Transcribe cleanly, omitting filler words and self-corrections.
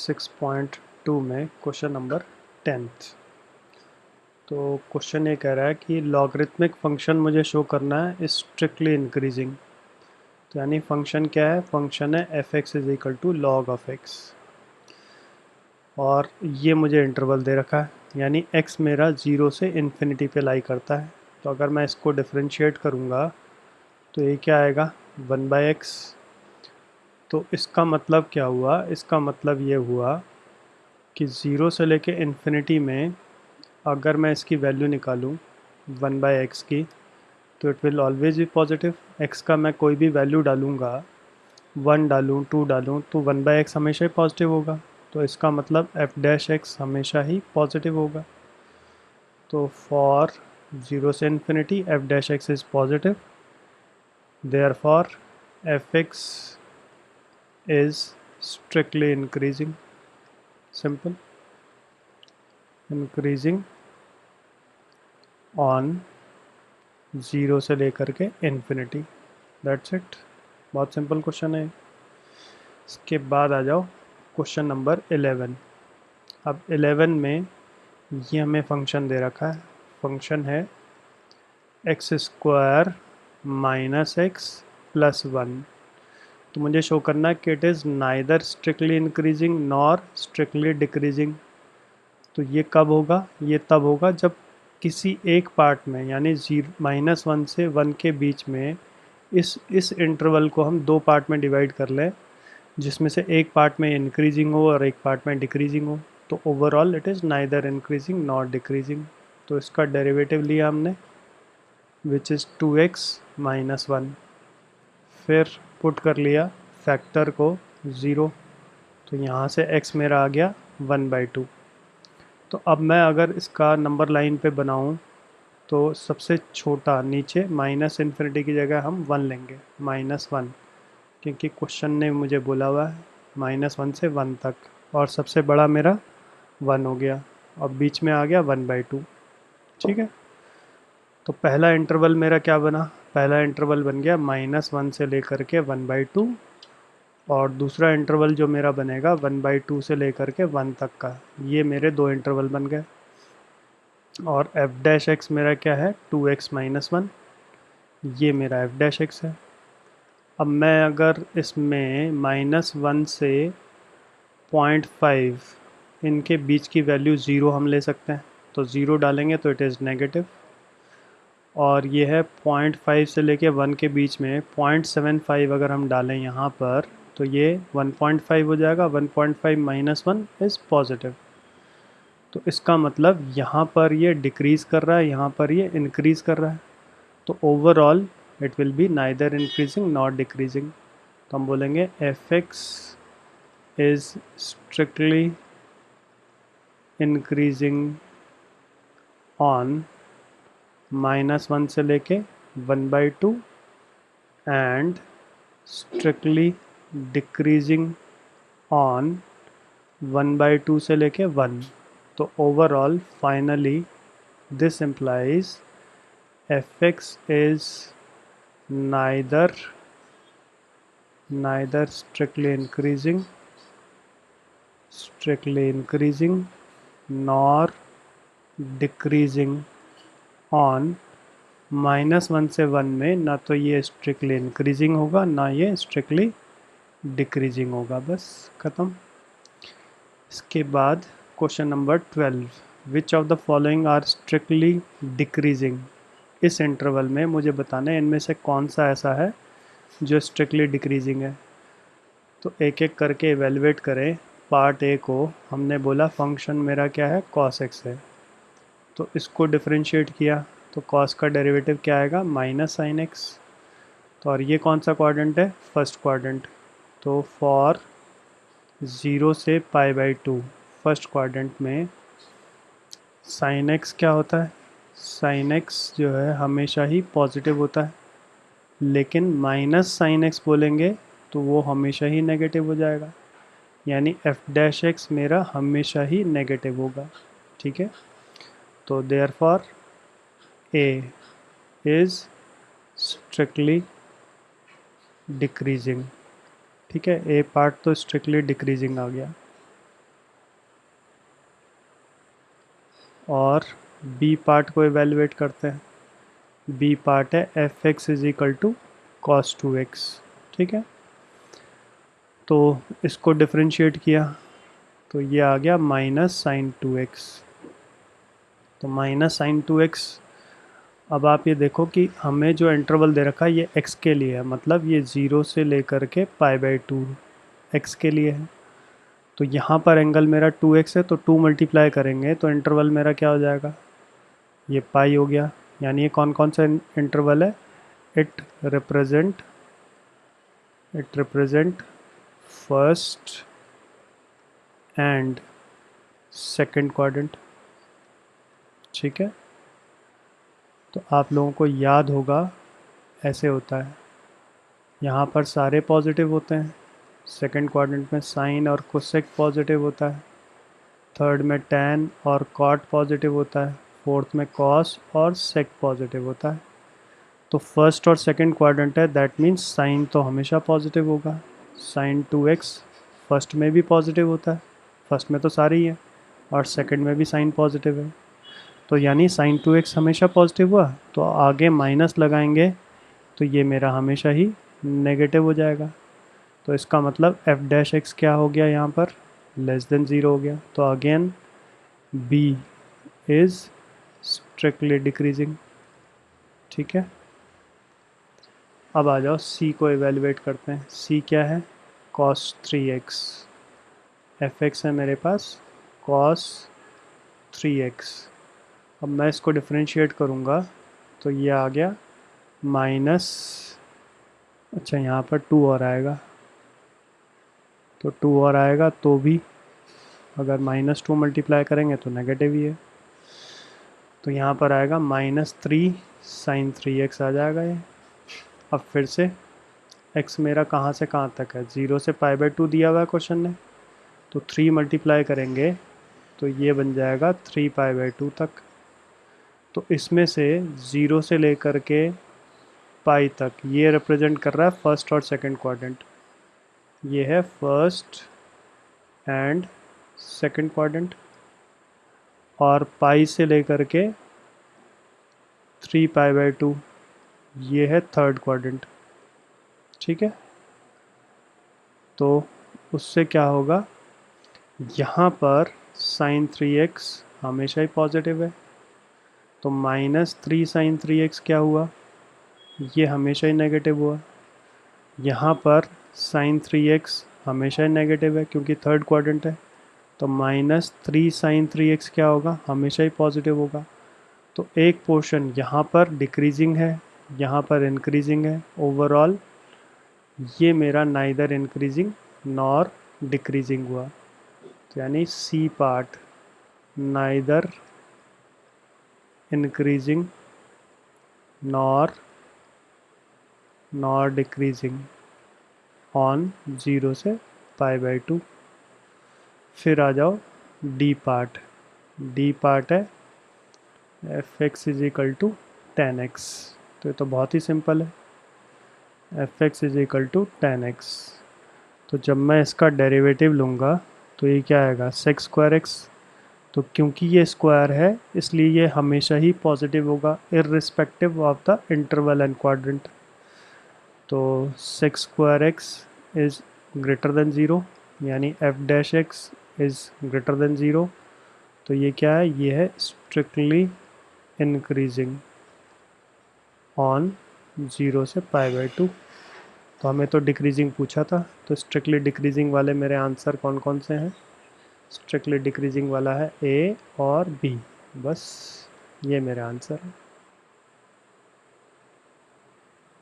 6.2 में question number 10th। तो question ये कह रहा है कि लॉगरिथमिक फंक्शन मुझे शो करना है स्ट्रिक्टली इंक्रीजिंग। तो यानी फंक्शन क्या है, फंक्शन है f x is equal to log of x, और ये मुझे इंटरवल दे रखा है, यानी एक्स मेरा 0 से इन्फिनिटी पे लाई करता है। तो अगर मैं इसको डिफरेंशिएट करूँगा तो ये क्या आएगा, 1/x। तो इसका मतलब क्या हुआ, इसका मतलब ये हुआ कि 0 से लेके इन्फिनिटी में अगर मैं इसकी वैल्यू निकालूं 1/x की, तो it will always be positive. x का मैं कोई भी वैल्यू डालूंगा, 1 डालूं 2 डालूं, तो 1/x हमेशा ही पॉजिटिव होगा। तो इसका मतलब f डैश x हमेशा ही पॉजिटिव होगा। तो फॉर 0 से infinity f dash x is positive, therefore f(x) is strictly increasing. Simple, increasing on 0 से लेकर के इन्फिनिटी। दैट्स इट, बहुत सिंपल क्वेश्चन है। इसके बाद आ जाओ क्वेश्चन नंबर 11। अब 11 में ये हमें फंक्शन दे रखा है, फंक्शन है x² - x + 1। तो मुझे शो करना है कि it is neither strictly increasing nor strictly decreasing. तो ये कब होगा, ये तब होगा जब किसी एक पार्ट में, यानी -1 से 1 के बीच में इस इंटरवल को हम दो पार्ट में डिवाइड कर लें, जिसमें से एक पार्ट में इंक्रीजिंग हो और एक पार्ट में डिक्रीजिंग हो। तो overall it is neither increasing not decreasing. तो इसका डेरिवेटिव लिया हमने, विच इज़ 2x - 1। फिर पुट कर लिया फैक्टर को 0। तो यहाँ से x मेरा आ गया 1/2। तो अब मैं अगर इसका नंबर लाइन पे बनाऊँ तो सबसे छोटा नीचे -इन्फिनिटी की जगह हम 1 लेंगे, -1, क्योंकि क्वेश्चन ने मुझे बोला हुआ है -1 से 1 तक, और सबसे बड़ा मेरा 1 हो गया। अब बीच में आ गया 1/2। ठीक है, तो पहला इंटरवल मेरा क्या बना, पहला इंटरवल बन गया -1 से लेकर के 1/2, और दूसरा इंटरवल जो मेरा बनेगा 1/2 से लेकर के 1 तक का। ये मेरे दो इंटरवल बन गए। और f डैश एक्स मेरा क्या है, 2x - 1। ये मेरा f डैश एक्स है। अब मैं अगर इसमें -1 से 0.5 इनके बीच की वैल्यू 0 हम ले सकते हैं, तो 0 डालेंगे तो इट इज़ नेगेटिव। और ये है 0.5 से लेके 1 के बीच में 0.75 अगर हम डालें यहाँ पर, तो ये 1.5 हो जाएगा। 1.5 - 1 इज़ पॉजिटिव। तो इसका मतलब यहाँ पर ये डिक्रीज़ कर रहा है, यहाँ पर ये इंक्रीज़ कर रहा है। तो overall it will be neither increasing not decreasing. तो हम बोलेंगे f(x) is strictly increasing on -1 से लेके 1/2 एंड स्ट्रिक्टली डिक्रीजिंग ऑन 1/2 से लेके 1। तो overall finally this implies f(x) is neither strictly increasing nor decreasing on -1 से 1 में। ना तो ये स्ट्रिक्टली इंक्रीजिंग होगा, ना ये स्ट्रिक्टली डिक्रीजिंग होगा। बस ख़त्म। इसके बाद question number 12, which of the following are strictly decreasing. इस इंटरवल में मुझे बताना है इनमें से कौन सा ऐसा है जो स्ट्रिक्टली डिक्रीजिंग है। तो एक एक करके एवेलुएट करें। पार्ट ए को हमने बोला फंक्शन मेरा क्या है, cos x है। तो इसको डिफरेंशिएट किया तो cos का डेरिवेटिव क्या आएगा, -sin x। तो और ये कौन सा क्वाड्रेंट है, फर्स्ट क्वाड्रेंट। तो फॉर 0 से π/2 फर्स्ट क्वाड्रेंट में sin x क्या होता है, sin x जो है हमेशा ही पॉजिटिव होता है, लेकिन -sin x बोलेंगे तो वो हमेशा ही नेगेटिव हो जाएगा। यानी f डैश x मेरा हमेशा ही नेगेटिव होगा। ठीक है, तो therefore a is strictly decreasing. ठीक है, ए पार्ट तो स्ट्रिक्टली डिक्रीजिंग आ गया। और बी पार्ट को इवेलुएट करते हैं। बी पार्ट है f x is equal to cos 2x, ठीक है। तो इसको डिफरेंशिएट किया तो ये आ गया माइनस साइन 2x। तो माइनस साइन 2x। अब आप ये देखो कि हमें जो इंटरवल दे रखा है ये x के लिए है, मतलब ये 0 से लेकर के π/2 x के लिए है। तो यहाँ पर एंगल मेरा 2x है, तो 2 मल्टीप्लाई करेंगे तो इंटरवल मेरा क्या हो जाएगा, ये पाई हो गया। यानी ये कौन कौन सा इंटरवल है, it represent first and second quadrant, ठीक है। तो आप लोगों को याद होगा ऐसे होता है, यहाँ पर सारे पॉजिटिव होते हैं, सेकंड क्वाड्रेंट में साइन और कोसेक पॉजिटिव होता है, थर्ड में टैन और कॉट पॉजिटिव होता है, फोर्थ में कॉस और सेक पॉजिटिव होता है। तो फर्स्ट और सेकंड क्वाड्रेंट है, दैट मीन्स साइन तो हमेशा पॉजिटिव होगा। साइन 2x फर्स्ट में भी पॉजिटिव होता है, फर्स्ट में तो सारे ही है, और सेकंड में भी साइन पॉजिटिव है। तो यानी साइन 2x हमेशा पॉजिटिव हुआ, तो आगे माइनस लगाएंगे तो ये मेरा हमेशा ही नेगेटिव हो जाएगा। तो इसका मतलब एफ डैश एक्स क्या हो गया, यहाँ पर लेस देन 0 हो गया। तो again B is strictly decreasing, ठीक है। अब आ जाओ सी को इवेलुएट करते हैं। सी क्या है, कॉस 3x। एफ एक्स है मेरे पास कॉस 3x। अब मैं इसको डिफरेंशिएट करूँगा तो ये आ गया माइनस, अच्छा यहाँ पर 2 और आएगा, तो 2 और आएगा तो भी अगर -2 मल्टीप्लाई करेंगे तो नेगेटिव ही है। तो यहाँ पर आएगा -3 साइन 3x आ जाएगा ये। अब फिर से x मेरा कहाँ से कहाँ तक है, 0 से π/2 दिया हुआ है क्वेश्चन ने, तो 3 मल्टीप्लाई करेंगे तो ये बन जाएगा 3 π/2 तक। तो इसमें से 0 से लेकर के पाई तक ये रिप्रेजेंट कर रहा है फर्स्ट और सेकंड क्वाड्रेंट, ये है फर्स्ट एंड सेकंड क्वाड्रेंट, और पाई से लेकर के 3 π/2 ये है थर्ड क्वाड्रेंट, ठीक है। तो उससे क्या होगा, यहाँ पर साइन 3x हमेशा ही पॉजिटिव है, तो -3 साइन 3x क्या हुआ, ये हमेशा ही नेगेटिव हुआ। यहाँ पर साइन 3x हमेशा ही नेगेटिव है क्योंकि थर्ड क्वाड्रेंट है, तो -3 साइन 3x क्या होगा, हमेशा ही पॉजिटिव होगा। तो एक पोर्शन यहाँ पर डिक्रीजिंग है, यहाँ पर इंक्रीजिंग है, ओवरऑल ये मेरा नाइदर इंक्रीजिंग नॉर डिक्रीजिंग हुआ। तो यानी C part neither increasing nor decreasing on 0 से π/2। फिर आ जाओ डी पार्ट। डी पार्ट है f x is equal to tan x. तो ये तो बहुत ही सिंपल है, f x is equal to tan x. तो जब मैं इसका डेरिवेटिव लूँगा तो ये क्या आएगा, सेक स्क्वायर एक्स। तो क्योंकि ये स्क्वायर है इसलिए ये हमेशा ही पॉजिटिव होगा irrespective of the interval and quadrant. तो sec square x is greater than 0, यानी f dash x is greater than 0। तो ये क्या है, ये है स्ट्रिक्टली इंक्रीजिंग ऑन 0 से π/2। तो हमें तो डिक्रीजिंग पूछा था, तो स्ट्रिक्टली डिक्रीजिंग वाले मेरे आंसर कौन कौन से हैं, स्ट्रिक्टली डिक्रीजिंग वाला है ए और बी, बस ये मेरा आंसर है।